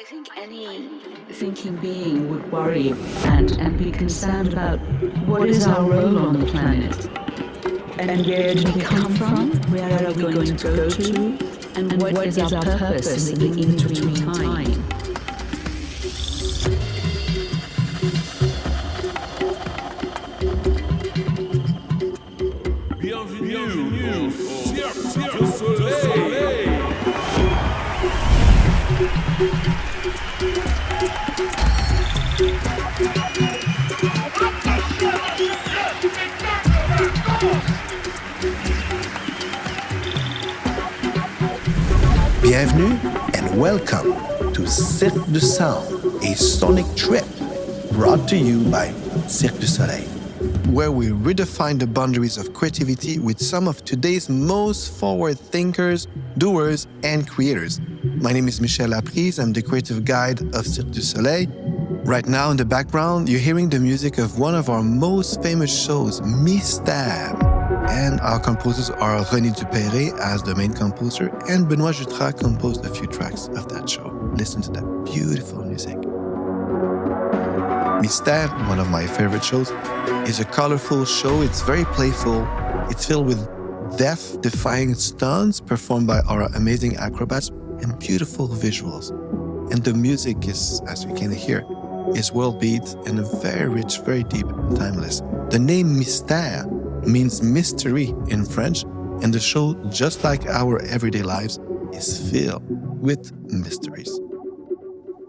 think any thinking being would worry and be concerned about what is our role on the planet, and where do we come from, where are we going to go to, and what is our purpose in the in-between time. Bienvenue au Cirque du Soleil. Bienvenue and welcome to Cirque du Sound, a sonic trip brought to you by Cirque du Soleil, where we redefine the boundaries of creativity with some of today's most forward thinkers, doers, and creators. My name is Michel. I'm the creative guide of Cirque du Soleil. Right now in the background, you're hearing the music of one of our most famous shows, Mystère. And our composers are René Dupéré as the main composer, and Benoît Jutras composed a few tracks of that show. Listen to that beautiful music. Mystère, one of my favorite shows, is a colorful show. It's very playful. It's filled with death-defying stunts performed by our amazing acrobats and beautiful visuals. And the music is, as you can hear, is world beat and very rich, very deep, timeless. The name Mystère means mystery in French, and the show, just like our everyday lives, is filled with mysteries.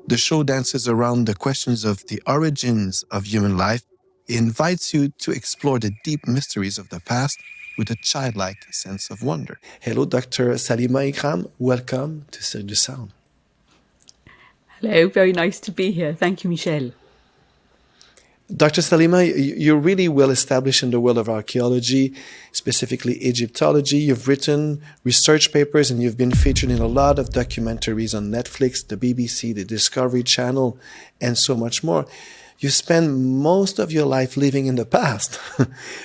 The show dances around the questions of the origins of human life. It invites you to explore the deep mysteries of the past with a childlike sense of wonder. Hello, Dr. Salima Ikram. Welcome to Cirque du Sound. Hello, very nice to be here. Thank you, Michel. Dr. Salima, you're really well established in the world of archaeology, specifically Egyptology. You've written research papers and you've been featured in a lot of documentaries on Netflix, the BBC, the Discovery Channel, and so much more. You spend most of your life living in the past,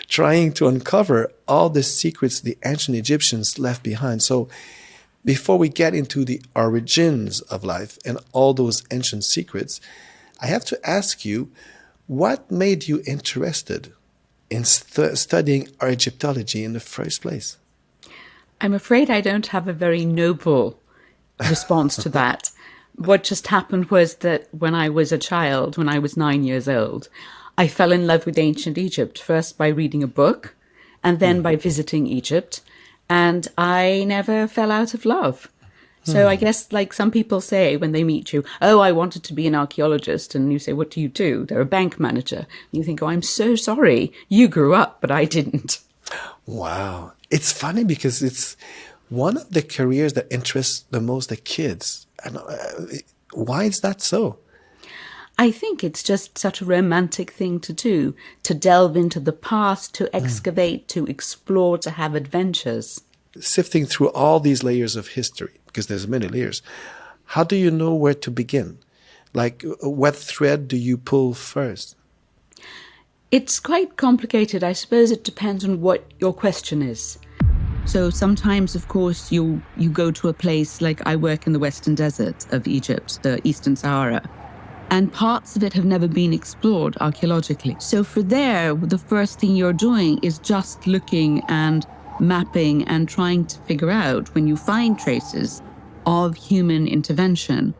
trying to uncover all the secrets the ancient Egyptians left behind. So before we get into the origins of life and all those ancient secrets, I have to ask you, what made you interested in studying Egyptology in the first place? I'm afraid I don't have a very noble response to that. What just happened was that when I was a child, when I was 9 years old, I fell in love with ancient Egypt, first by reading a book and then by visiting Egypt. And I never fell out of love. So I guess, like some people say when they meet you, oh, I wanted to be an archaeologist. And you say, what do you do? They're a bank manager. And you think, oh, I'm so sorry. You grew up, but I didn't. Wow. It's funny because it's one of the careers that interests the most the kids. And why is that so? I think it's just such a romantic thing to do, to delve into the past, to excavate, to explore, to have adventures. Sifting through all these layers of history, because there's many layers, how do you know where to begin? Like, what thread do you pull first? It's quite complicated. I suppose it depends on what your question is. So sometimes, of course, you go to a place like I work in the Western Desert of Egypt, the Eastern Sahara, and parts of it have never been explored archaeologically. So for there, the first thing you're doing is just looking and mapping and trying to figure out, when you find traces of human intervention,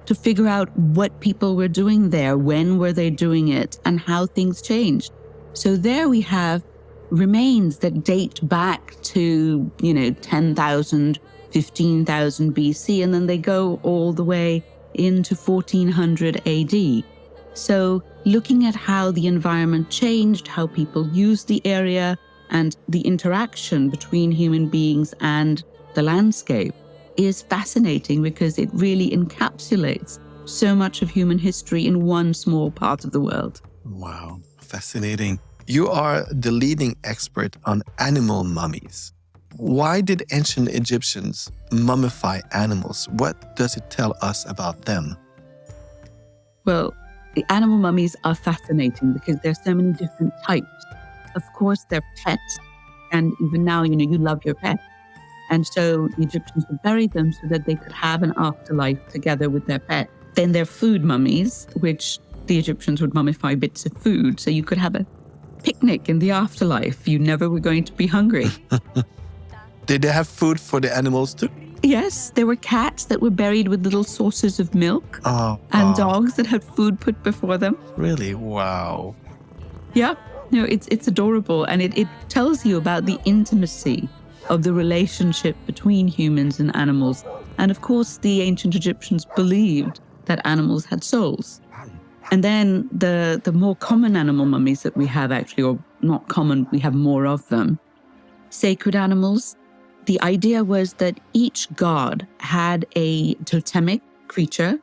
to figure out what people were doing there, when were they doing it, and how things changed. So there we have remains that date back to, 10,000, 15,000 BC, and then they go all the way into 1400 AD. So looking at how the environment changed, how people used the area, and the interaction between human beings and the landscape is fascinating because it really encapsulates so much of human history in one small part of the world. Wow, fascinating. You are the leading expert on animal mummies. Why did ancient Egyptians mummify animals? What does it tell us about them? Well, the animal mummies are fascinating because there's so many different types. Of course, they're pets. And even now, you love your pet. And so the Egyptians would bury them so that they could have an afterlife together with their pet. Then there are food mummies, which the Egyptians would mummify bits of food. So you could have a picnic in the afterlife. You never were going to be hungry. Did they have food for the animals too? Yes, there were cats that were buried with little saucers of milk and dogs that had food put before them. Really? Wow. Yeah, it's adorable. And it tells you about the intimacy of the relationship between humans and animals. And of course, the ancient Egyptians believed that animals had souls. And then the more common animal mummies that we have actually, or not common, we have more of them, sacred animals. The idea was that each god had a totemic creature,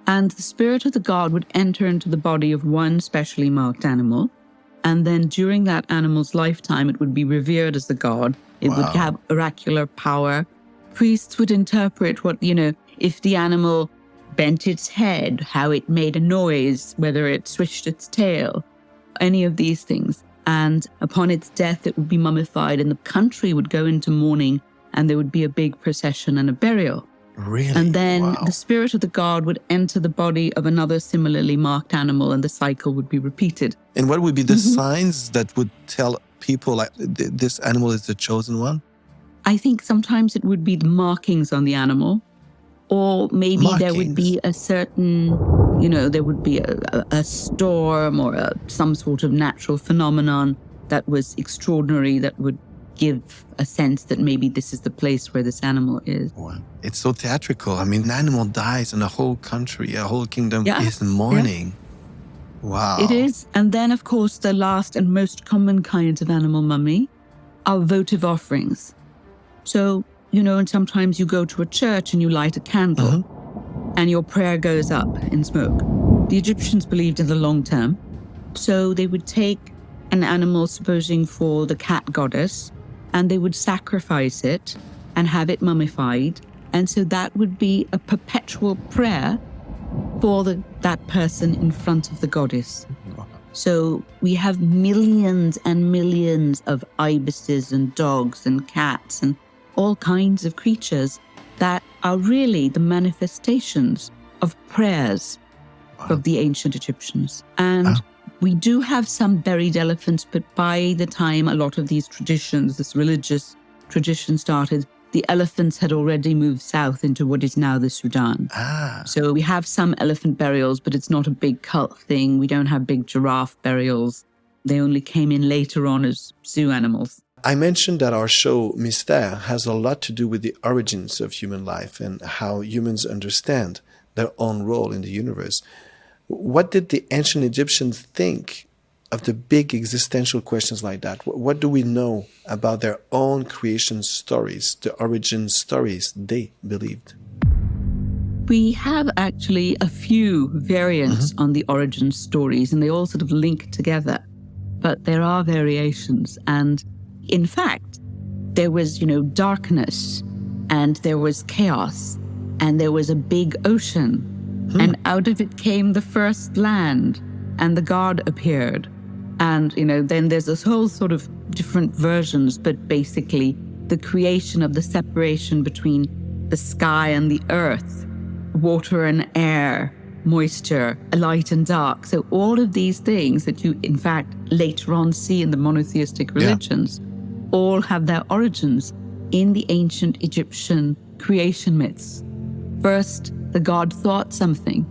and the spirit of the god would enter into the body of one specially marked animal. And then during that animal's lifetime, it would be revered as the god. It would have oracular power. Priests would interpret what, if the animal bent its head, how it made a noise, whether it swished its tail, any of these things. And upon its death, it would be mummified, and the country would go into mourning, and there would be a big procession and a burial. Really? And then the spirit of the god would enter the body of another similarly marked animal, and the cycle would be repeated. And what would be the signs that would tell people like this animal is the chosen one? I think sometimes it would be the markings on the animal, or maybe there would be a certain, there would be a storm or some sort of natural phenomenon that was extraordinary that would give a sense that maybe this is the place where this animal is. Wow. It's so theatrical. I mean, an animal dies and a whole country, a whole kingdom is mourning. Yeah. Wow. It is. And then, of course, the last and most common kind of animal mummy are votive offerings. So, and sometimes you go to a church and you light a candle and your prayer goes up in smoke. The Egyptians believed in the long term. So they would take an animal, supposing for the cat goddess, and they would sacrifice it and have it mummified. And so that would be a perpetual prayer for that person in front of the goddess. So we have millions and millions of ibises and dogs and cats and all kinds of creatures that are really the manifestations of prayers of the ancient Egyptians. And we do have some buried elephants, but by the time a lot of these traditions, this religious tradition started, the elephants had already moved south into what is now the Sudan. So we have some elephant burials, but it's not a big cult thing. We don't have big giraffe burials. They only came in later on as zoo animals. I mentioned that our show, Mystère, has a lot to do with the origins of human life and how humans understand their own role in the universe. What did the ancient Egyptians think of the big existential questions like that? What do we know about their own creation stories, the origin stories they believed? We have actually a few variants on the origin stories, and they all sort of link together. But there are variations. And in fact, there was, darkness, and there was chaos, and there was a big ocean. And out of it came the first land, and the god appeared. And, then there's this whole sort of different versions, but basically the creation of the separation between the sky and the earth, water and air, moisture, light and dark. So all of these things that you, in fact, later on see in the monotheistic religions, all have their origins in the ancient Egyptian creation myths. First, the god thought something,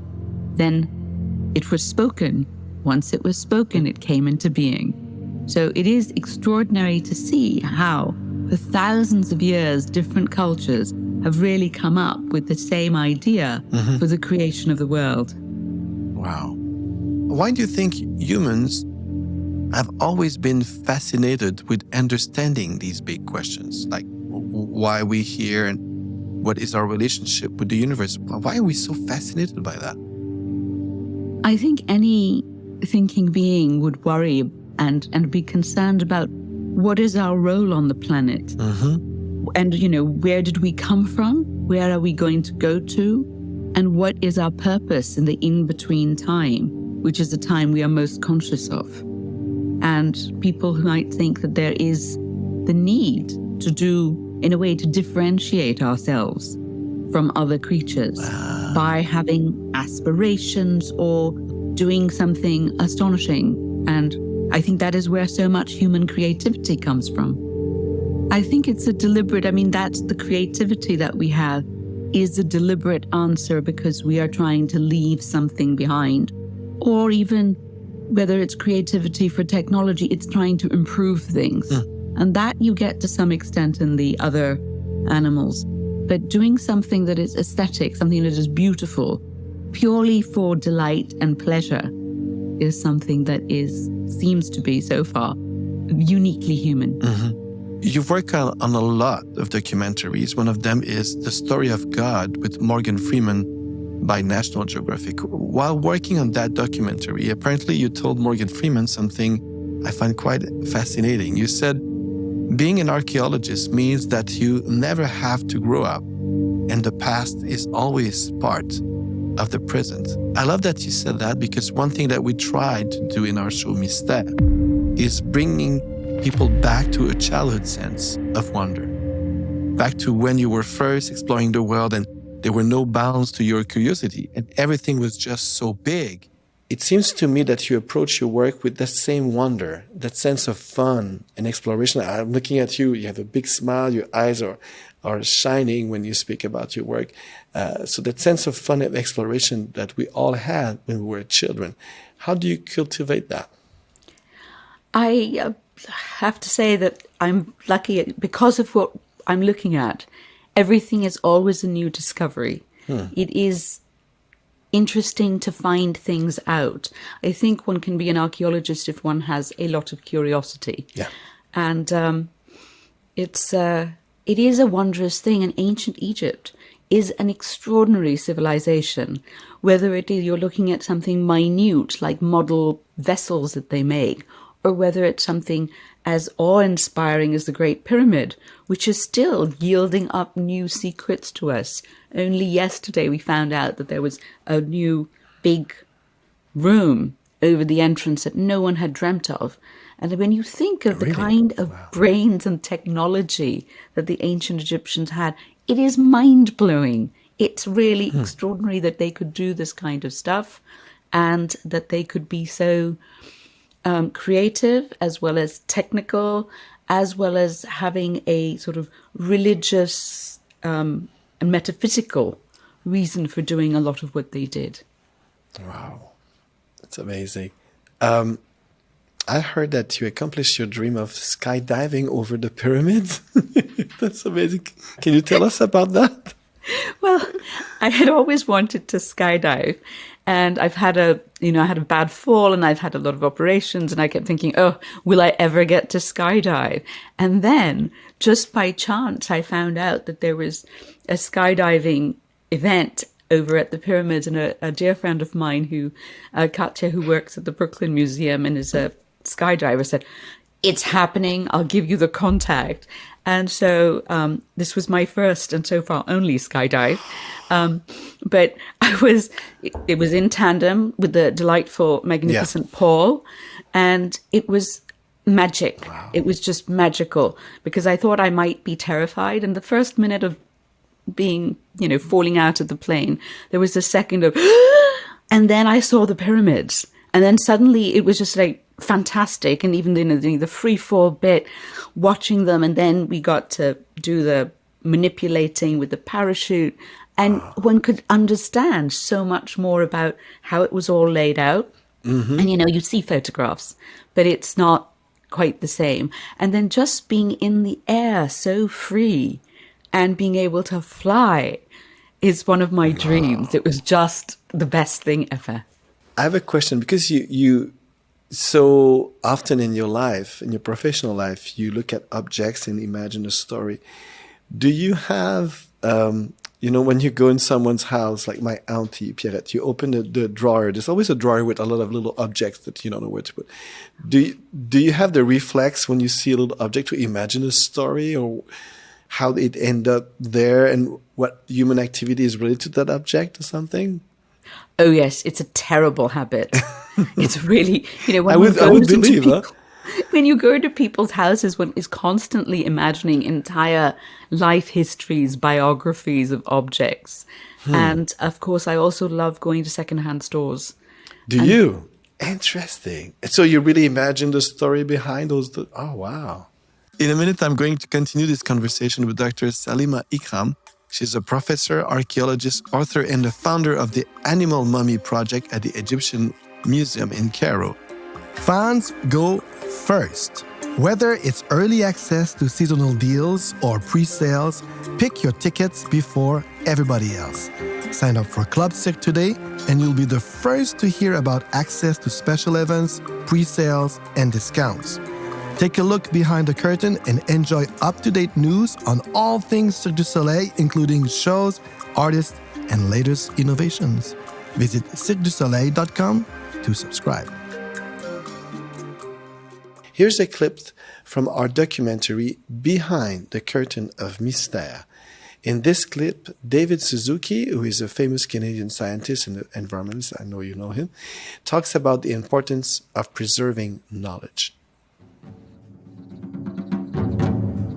then it was spoken. Once it was spoken, it came into being. So it is extraordinary to see how, for thousands of years, different cultures have really come up with the same idea for the creation of the world. Wow. Why do you think humans have always been fascinated with understanding these big questions? Like, why are we here and what is our relationship with the universe? Why are we so fascinated by that? I think any thinking being would worry and be concerned about what is our role on the planet? And, where did we come from? Where are we going to go to? And what is our purpose in the in-between time, which is the time we are most conscious of? And people who might think that there is the need to do, in a way, to differentiate ourselves from other creatures by having aspirations or doing something astonishing. And I think that is where so much human creativity comes from. I think it's a deliberate, that's the creativity that we have is a deliberate answer because we are trying to leave something behind. Or even whether it's creativity for technology, it's trying to improve things. And that you get to some extent in the other animals. But doing something that is aesthetic, something that is beautiful, purely for delight and pleasure, is something that seems to be, so far, uniquely human. You work on a lot of documentaries. One of them is The Story of God with Morgan Freeman by National Geographic. While working on that documentary, apparently you told Morgan Freeman something I find quite fascinating. You said, being an archaeologist means that you never have to grow up, and the past is always part of the present. I love that you said that, because one thing that we try to do in our show Mystère is bringing people back to a childhood sense of wonder, back to when you were first exploring the world and there were no bounds to your curiosity and everything was just so big. It seems to me that you approach your work with that same wonder, that sense of fun and exploration. I'm looking at you, you have a big smile, your eyes are shining when you speak about your work. So that sense of fun and exploration that we all had when we were children, how do you cultivate that? I have to say that I'm lucky because of what I'm looking at. Everything is always a new discovery. It is interesting to find things out. I think one can be an archaeologist if one has a lot of curiosity. Yeah. And it is a wondrous thing. And ancient Egypt is an extraordinary civilization. Whether it is you're looking at something minute, like model vessels that they make, or whether it's something as awe-inspiring as the Great Pyramid, which is still yielding up new secrets to us. Only yesterday we found out that there was a new big room over the entrance that no one had dreamt of. And when you think of the kind of brains and technology that the ancient Egyptians had, it is mind-blowing. It's really extraordinary that they could do this kind of stuff and that they could be so creative as well as technical, as well as having a sort of religious and metaphysical reason for doing a lot of what they did. Wow, that's amazing. I heard that you accomplished your dream of skydiving over the pyramids. That's amazing. Can you tell us about that? Well, I had always wanted to skydive, and I had a bad fall, and I've had a lot of operations, and I kept thinking, oh, will I ever get to skydive? And then, just by chance, I found out that there was a skydiving event over at the pyramids, and a dear friend of mine, Katya, who works at the Brooklyn Museum and is a skydiver, said, it's happening, I'll give you the contact. And so this was my first and so far only skydive. But it was in tandem with the delightful, magnificent Paul. And it was magic. Wow. It was just magical because I thought I might be terrified. And the first minute of being, falling out of the plane, there was a second of, and then I saw the pyramids. And then suddenly it was just like fantastic. And even the free fall bit, watching them. And then we got to do the manipulating with the parachute. And one could understand so much more about how it was all laid out. Mm-hmm. And, you see photographs, but it's not quite the same. And then just being in the air so free and being able to fly is one of my dreams. It was just the best thing ever. I have a question because you so often in your life, in your professional life, you look at objects and imagine a story. Do you have, when you go in someone's house, like my auntie Pierrette, you open the drawer. There's always a drawer with a lot of little objects that you don't know where to put. Do you have the reflex when you see a little object to imagine a story or how it ended up there and what human activity is related to that object or something? Oh, yes. It's a terrible habit. It's really, when I would believe, huh? When you go to people's houses, one is constantly imagining entire life histories, biographies of objects. And of course, I also love going to secondhand stores. Do you? Interesting. So you really imagine the story behind those? Oh, wow. In a minute, I'm going to continue this conversation with Dr. Salima Ikram. She's a professor, archaeologist, author, and the founder of the Animal Mummy Project at the Egyptian Museum in Cairo. Fans go first. Whether it's early access to seasonal deals or pre-sales, pick your tickets before everybody else. Sign up for Club Cirque today, and you'll be the first to hear about access to special events, pre-sales, and discounts. Take a look behind the curtain and enjoy up-to-date news on all things Cirque du Soleil, including shows, artists, and latest innovations. Visit cirquedusoleil.com to subscribe. Here's a clip from our documentary Behind the Curtain of Mystère. In this clip, David Suzuki, who is a famous Canadian scientist and environmentalist, I know you know him, talks about the importance of preserving knowledge.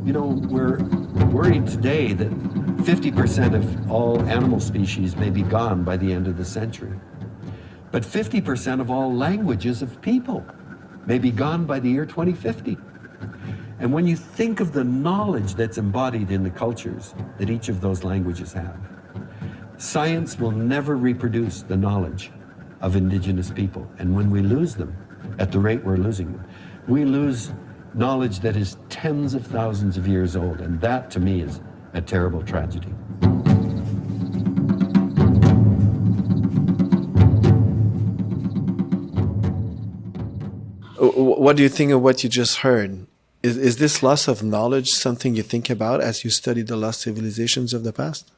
You know, we're worried today that 50% of all animal species may be gone by the end of the century. But 50% of all languages of people may be gone by the year 2050. And when you think of the knowledge that's embodied in the cultures that each of those languages have, science will never reproduce the knowledge of indigenous people. And when we lose them, at the rate we're losing them, we lose knowledge that is tens of thousands of years old. And that, to me, is a terrible tragedy. What do you think of what you just heard? Is this loss of knowledge something you think about as you study the lost civilizations of the past?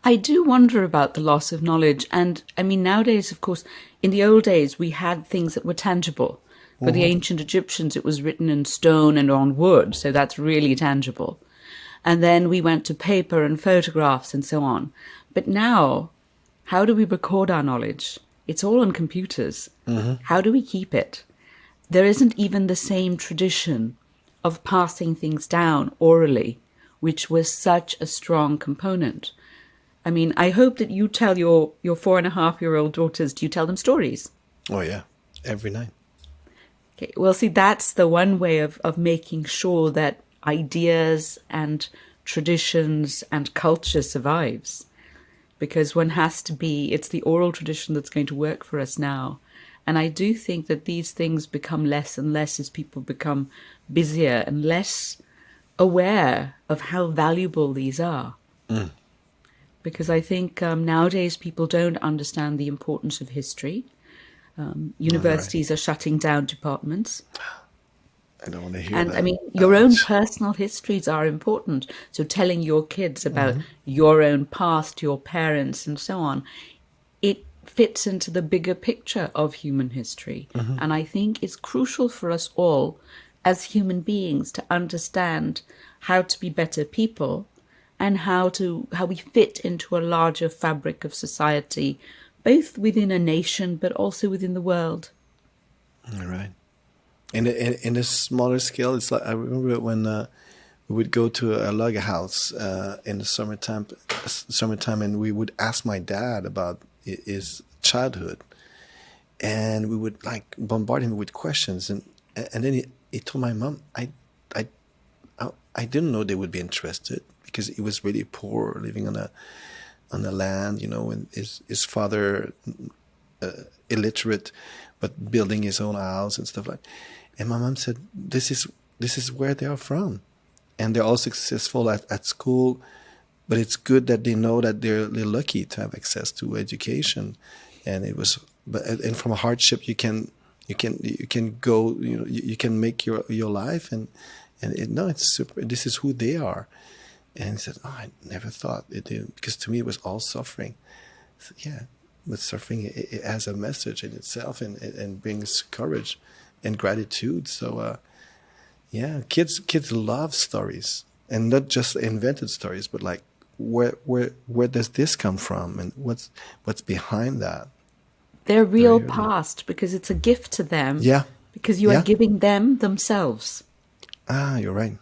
I do wonder about the loss of knowledge. And I mean, nowadays, of course, in the old days, we had things that were tangible. For the ancient Egyptians, it was written in stone and on wood. So that's really tangible. And then we went to paper and photographs and so on. But now, how do we record our knowledge? It's all on computers. How do we keep it? There isn't even the same tradition of passing things down orally, which was such a strong component. I mean, I hope that you tell your 4.5-year-old daughters, do you tell them stories? Oh, yeah. Every night. Okay. Well, see, that's the one way of making sure that ideas and traditions and culture survives. Because one has to be, it's the oral tradition that's going to work for us now. And I do think that these things become less and less as people become busier and less aware of how valuable these are. Because I think nowadays people don't understand the importance of history. Universities are shutting down departments. I don't want to hear and that. I mean, your own personal histories are important. So telling your kids about your own past, your parents, and so on, it fits into the bigger picture of human history. And I think it's crucial for us all as human beings to understand how to be better people and how we fit into a larger fabric of society, both within a nation but also within the world. All right. In a smaller scale, it's like I remember when we would go to a log house in the summertime, and we would ask my dad about his childhood, and we would like bombard him with questions, and then he told my mom, I didn't know they would be interested because he was really poor, living on the land, you know, and his father illiterate, but building his own house and stuff like. And my mom said, "This is where they are from, and they're all successful at school, but it's good that they know that they're lucky to have access to education." And it was, and from a hardship you can go, you know, you can make your life, and it's super. This is who they are. And he said, "Oh, I never thought it did," because to me it was all suffering. I said, yeah, but suffering it has a message in itself, and brings courage and gratitude. So yeah, kids love stories, and not just invented stories, but like where does this come from, and what's behind that? Their real past, because it's a gift to them. Yeah. because you are giving them themselves. Ah, you're right.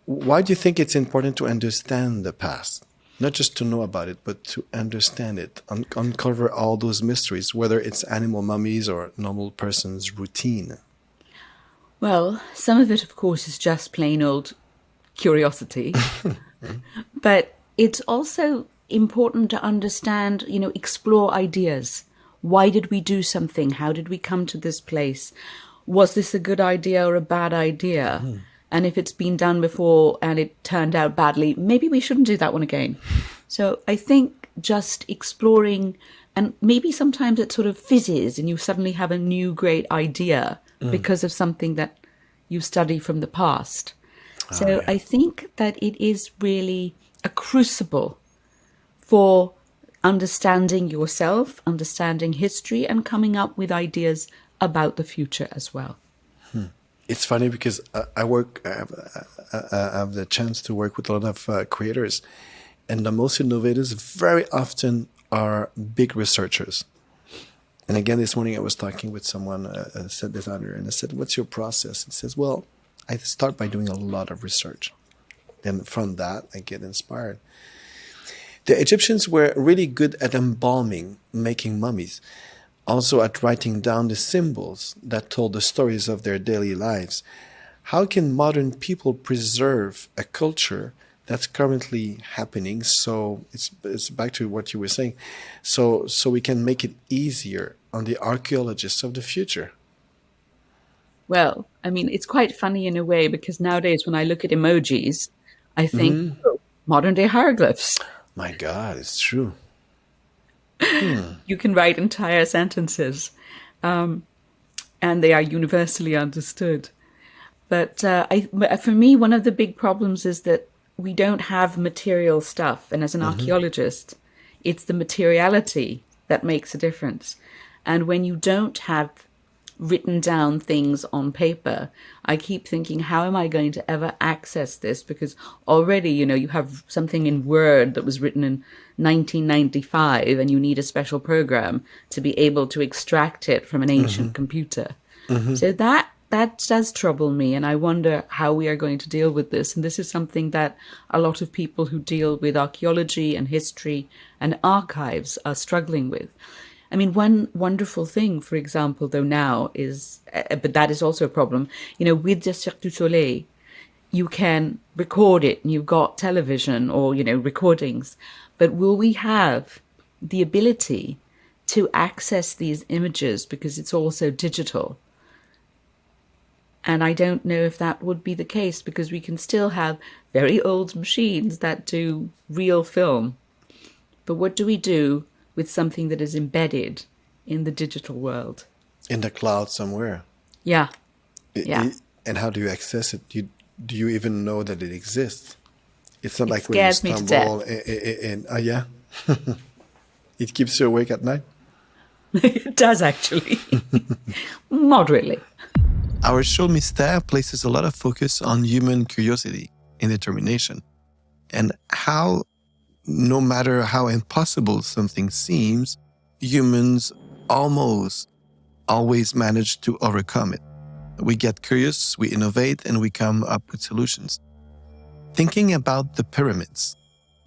Why do you think it's important to understand the past? Not just to know about it, but to understand it, uncover all those mysteries, whether it's animal mummies or normal person's routine. Well, some of it, of course, is just plain old curiosity. But it's also important to understand, explore ideas. Why did we do something? How did we come to this place? Was this a good idea or a bad idea? And if it's been done before and it turned out badly, maybe we shouldn't do that one again. So I think just exploring, and maybe sometimes it sort of fizzes and you suddenly have a new great idea because of something that you study from the past. So I think that it is really a crucible for understanding yourself, understanding history, and coming up with ideas about the future as well. It's funny because I have the chance to work with a lot of creators, and the most innovators very often are big researchers. And again, this morning I was talking with someone, a set designer, and I said, "What's your process?" He says, "Well, I start by doing a lot of research. Then from that, I get inspired." The Egyptians were really good at embalming, making mummies, also at writing down the symbols that told the stories of their daily lives. How can modern people preserve a culture that's currently happening? So it's back to what you were saying. So we can make it easier on the archaeologists of the future. Well, I mean, it's quite funny in a way because nowadays when I look at emojis, I think modern day hieroglyphs. My God, it's true. You can write entire sentences, and they are universally understood. But for me, one of the big problems is that we don't have material stuff. And as an archaeologist, it's the materiality that makes a difference. And when you don't have written down things on paper, I keep thinking, how am I going to ever access this? Because already, you have something in Word that was written in 1995 and you need a special program to be able to extract it from an ancient computer. So that does trouble me, and I wonder how we are going to deal with this. And this is something that a lot of people who deal with archaeology and history and archives are struggling with. I mean, one wonderful thing, for example, though now is, but that is also a problem, with the Cirque du Soleil, you can record it and you've got television or, recordings, but will we have the ability to access these images because it's also digital? And I don't know if that would be the case because we can still have very old machines that do real film. But what do we do with something that is embedded in the digital world? In the cloud somewhere. Yeah. And how do you access it? Do you even know that it exists? It's not like when you scares me to stumble death. Yeah. It keeps you awake at night? It does, actually. Moderately. Our show Mystère places a lot of focus on human curiosity and determination, and how, no matter how impossible something seems, humans almost always manage to overcome it. We get curious, we innovate, and we come up with solutions. Thinking about the pyramids,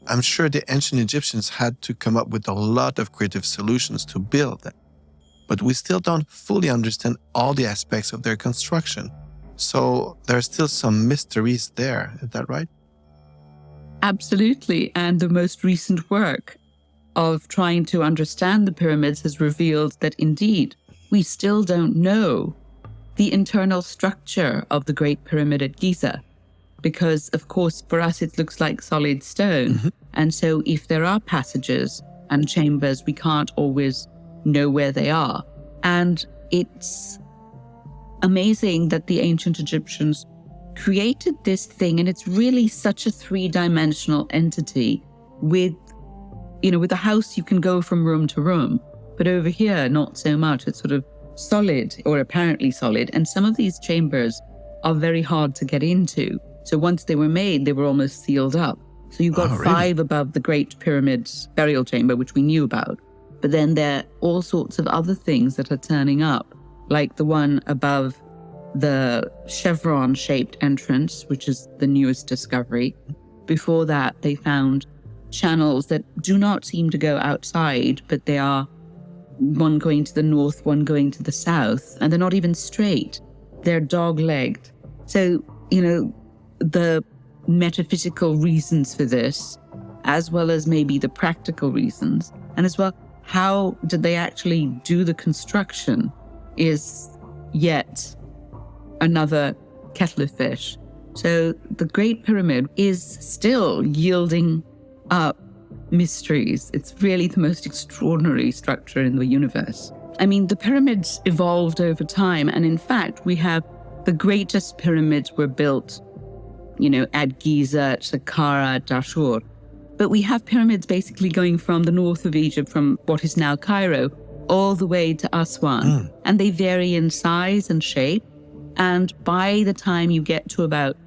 I'm sure the ancient Egyptians had to come up with a lot of creative solutions to build them. But we still don't fully understand all the aspects of their construction. So there are still some mysteries there. Is that right? Absolutely. And the most recent work of trying to understand the pyramids has revealed that indeed we still don't know the internal structure of the Great Pyramid at Giza. Because, of course, for us, it looks like solid stone. And so if there are passages and chambers, we can't always know where they are. And it's amazing that the ancient Egyptians created this thing, and it's really such a three-dimensional entity with a house you can go from room to room, but over here not so much. It's sort of solid, or apparently solid, and some of these chambers are very hard to get into. So once they were made, they were almost sealed up. So you've got 5 above the Great Pyramid's burial chamber, which we knew about. But then there are all sorts of other things that are turning up, like the one above the chevron-shaped entrance, which is the newest discovery. Before that, they found channels that do not seem to go outside, but they are one going to the north, one going to the south, and they're not even straight. They're dog-legged. So, the metaphysical reasons for this, as well as maybe the practical reasons, and as well, how did they actually do the construction, is yet another kettle of fish. So the Great Pyramid is still yielding up mysteries. It's really the most extraordinary structure in the universe. I mean, the pyramids evolved over time, and in fact, we have the greatest pyramids were built, at Giza, at Saqqara, at Dashur. But we have pyramids basically going from the north of Egypt, from what is now Cairo, all the way to Aswan. And they vary in size and shape. And by the time you get to about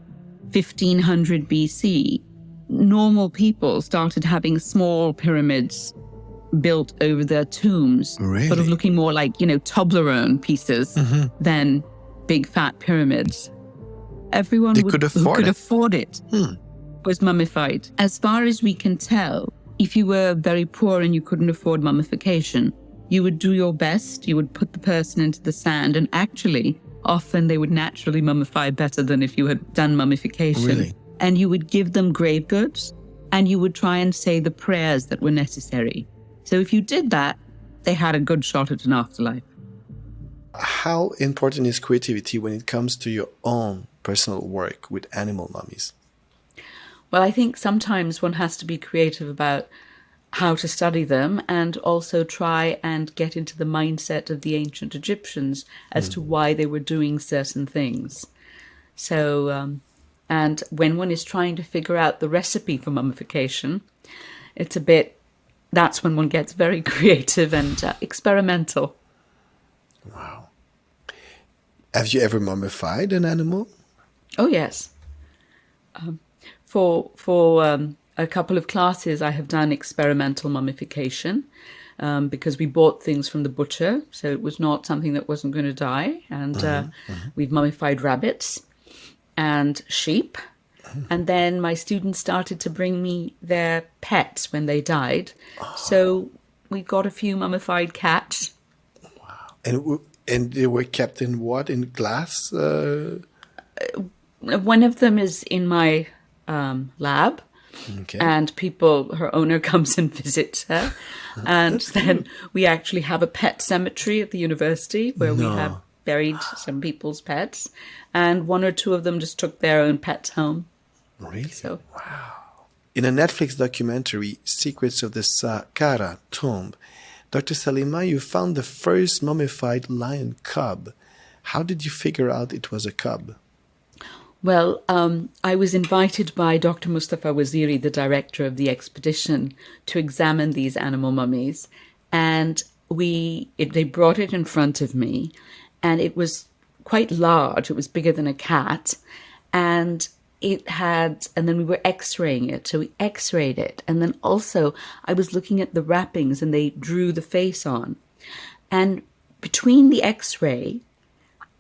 1500 BC, normal people started having small pyramids built over their tombs, sort of looking more like, Toblerone pieces than big fat pyramids. Everyone who could afford it was mummified. As far as we can tell, if you were very poor and you couldn't afford mummification, you would do your best, you would put the person into the sand, and actually, often they would naturally mummify better than if you had done mummification. Really? And you would give them grave goods, and you would try and say the prayers that were necessary. So if you did that, they had a good shot at an afterlife. How important is creativity when it comes to your own personal work with animal mummies? Well, I think sometimes one has to be creative about how to study them, and also try and get into the mindset of the ancient Egyptians as to why they were doing certain things. So, and when one is trying to figure out the recipe for mummification, that's when one gets very creative and experimental. Wow. Have you ever mummified an animal? Oh, yes. For a couple of classes, I have done experimental mummification because we bought things from the butcher, so it was not something that wasn't going to die. And we've mummified rabbits and sheep. And then my students started to bring me their pets when they died. So we got a few mummified cats. Wow. And they were kept in what? In glass? One of them is in my lab. Okay. And her owner comes and visits her. And then we actually have a pet cemetery at the university where we have buried some people's pets. And one or two of them just took their own pets home. Really? So, wow. In a Netflix documentary, Secrets of the Saqqara Tomb, Dr. Salima, you found the first mummified lion cub. How did you figure out it was a cub? Well, I was invited by Dr. Mustafa Waziri, the director of the expedition, to examine these animal mummies. And they brought it in front of me, and it was quite large. It was bigger than a cat. And then we were x-raying it. So we x-rayed it. And then also I was looking at the wrappings, and they drew the face on. And between the x-ray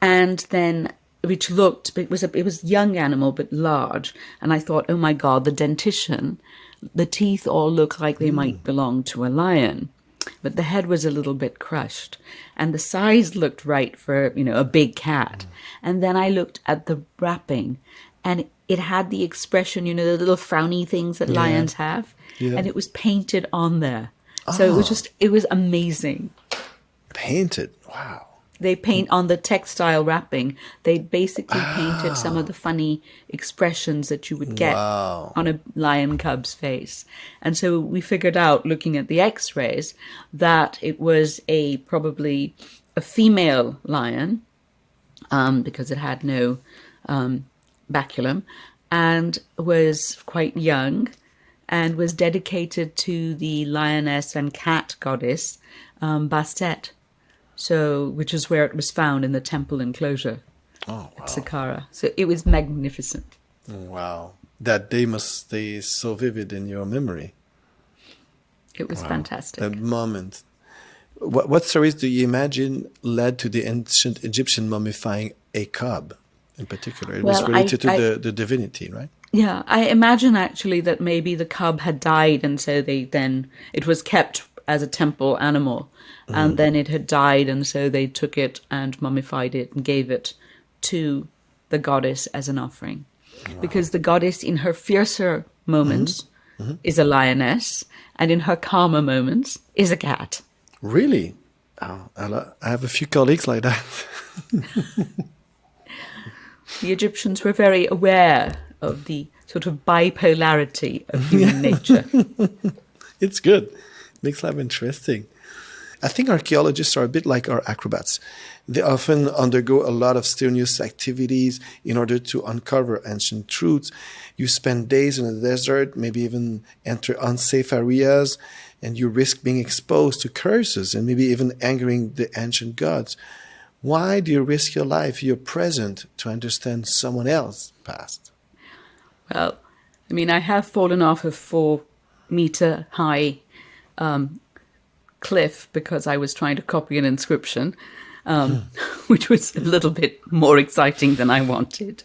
and then, which looked, it was a young animal, but large. And I thought, oh my God, the dentition, the teeth all look like they might belong to a lion. But the head was a little bit crushed. And the size looked right for, a big cat. And then I looked at the wrapping, and it had the expression, the little frowny things that lions have. Yeah. And it was painted on there. So it was amazing. Painted? Wow. They paint on the textile wrapping. They basically painted some of the funny expressions that you would get on a lion cub's face. And so we figured out, looking at the x-rays, that it was probably a female lion, because it had no baculum, and was quite young, and was dedicated to the lioness and cat goddess Bastet. So, which is where it was found, in the temple enclosure at Saqqara. So it was magnificent. Wow. That day must stay so vivid in your memory. It was fantastic. That moment. What stories do you imagine led to the ancient Egyptian mummifying a cub in particular? It was Well, related to the divinity, right? yeah, I imagine actually that maybe the cub had died, and so it was kept as a temple animal, and then it had died, and so they took it and mummified it and gave it to the goddess as an offering. Because the goddess in her fiercer moments is a lioness, and in her calmer moments is a cat. Really? Oh, I have a few colleagues like that. The Egyptians were very aware of the sort of bipolarity of human nature. It's good. Makes life interesting. I think archaeologists are a bit like our acrobats. They often undergo a lot of strenuous activities in order to uncover ancient truths. You spend days in the desert, maybe even enter unsafe areas, and you risk being exposed to curses and maybe even angering the ancient gods. Why do you risk your life, your present, to understand someone else's past? Well, I mean, I have fallen off a 4-meter high cliff because I was trying to copy an inscription, which was a little bit more exciting than I wanted.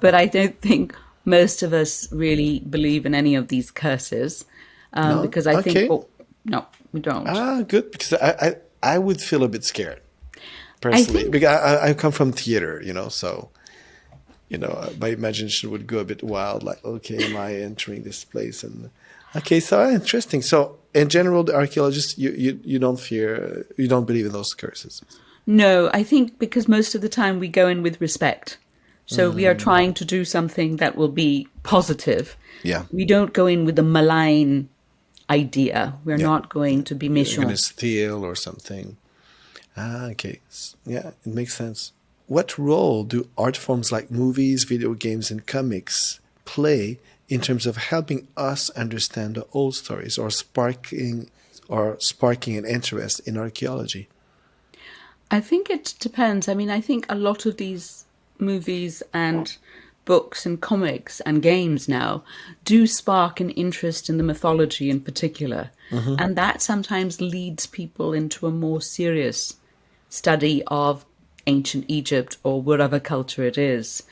But I don't think most of us really believe in any of these curses, No? because I Okay. think, oh, no, we don't. Ah, good, because I would feel a bit scared, personally. think- Because I come from theater, so, my imagination would go a bit wild, like, okay, am I entering this place? And okay, so interesting. So in general, the archaeologists, you don't believe in those curses. No, I think because most of the time we go in with respect. So we are trying to do something that will be positive. Yeah. We don't go in with a malign idea. We're Yeah. not going to be You're méchant. going to steal or something. Ah, okay. Yeah, it makes sense. What role do art forms like movies, video games, and comics play in terms of helping us understand the old stories or sparking an interest in archaeology? I think it depends. I mean, I think a lot of these movies and books and comics and games now do spark an interest in the mythology in particular. And that sometimes leads people into a more serious study of ancient Egypt or whatever culture it is.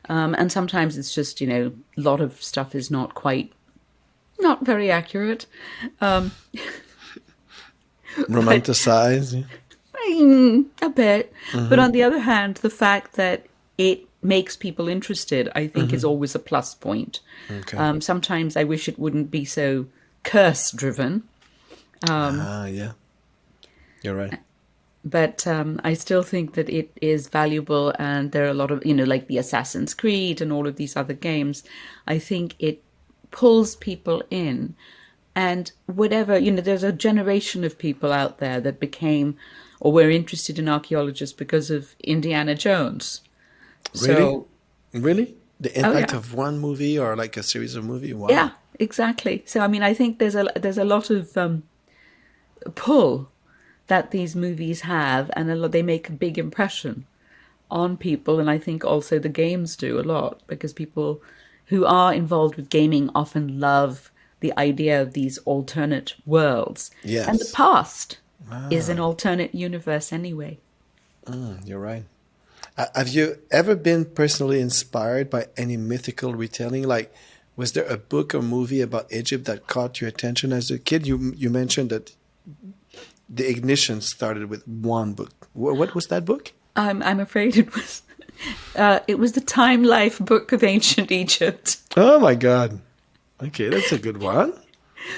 And sometimes it's just, a lot of stuff is not very accurate. Romanticize? Yeah. A bit. But on the other hand, the fact that it makes people interested, I think, is always a plus point. Okay. Sometimes I wish it wouldn't be so curse-driven. Yeah. You're right. But I still think that it is valuable, and there are a lot of, like the Assassin's Creed and all of these other games. I think it pulls people in. And whatever, there's a generation of people out there that became or were interested in archaeologists because of Indiana Jones. So, Really? The impact yeah. of one movie or like a series of movies? Wow. yeah, exactly. So, I mean, I think there's a lot of pull that these movies have, and they make a big impression on people. And I think also the games do a lot, because people who are involved with gaming often love the idea of these alternate worlds. Yes. And the past is an alternate universe anyway. You're right. Have you ever been personally inspired by any mythical retelling? Like, was there a book or movie about Egypt that caught your attention as a kid? You mentioned that the ignition started with one book. What was that book? I'm afraid it was the Time Life Book of Ancient Egypt. Oh my God. Okay, that's a good one.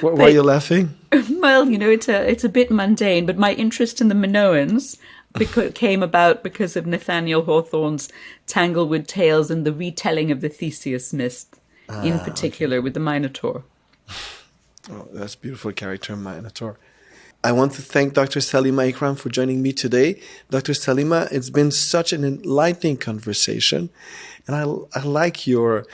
Why are you laughing? Well, it's a bit mundane, but my interest in the Minoans came about because of Nathaniel Hawthorne's Tanglewood Tales and the retelling of the Theseus myth, in particular with the Minotaur. Oh, that's a beautiful character, Minotaur. I want to thank Dr. Salima Ikram for joining me today. Dr. Salima, it's been such an enlightening conversation, and I like your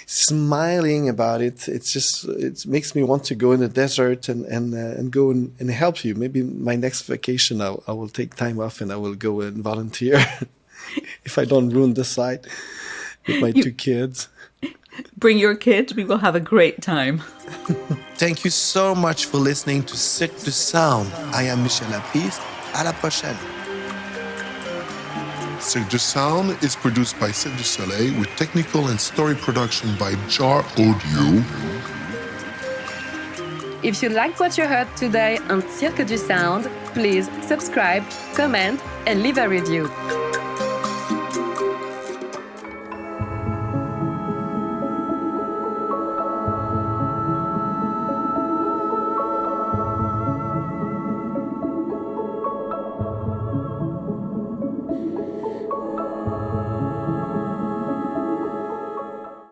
smiling about it. It makes me want to go in the desert and go and help you. Maybe my next vacation, I will take time off and I will go and volunteer if I don't ruin the site with my two kids. Bring your kids. We will have a great time. Thank you so much for listening to Cirque du Sound. I am Michel. À la prochaine. Cirque du Sound is produced by Cirque du Soleil with technical and story production by Jar Audio. If you liked what you heard today on Cirque du Sound, please subscribe, comment, and leave a review.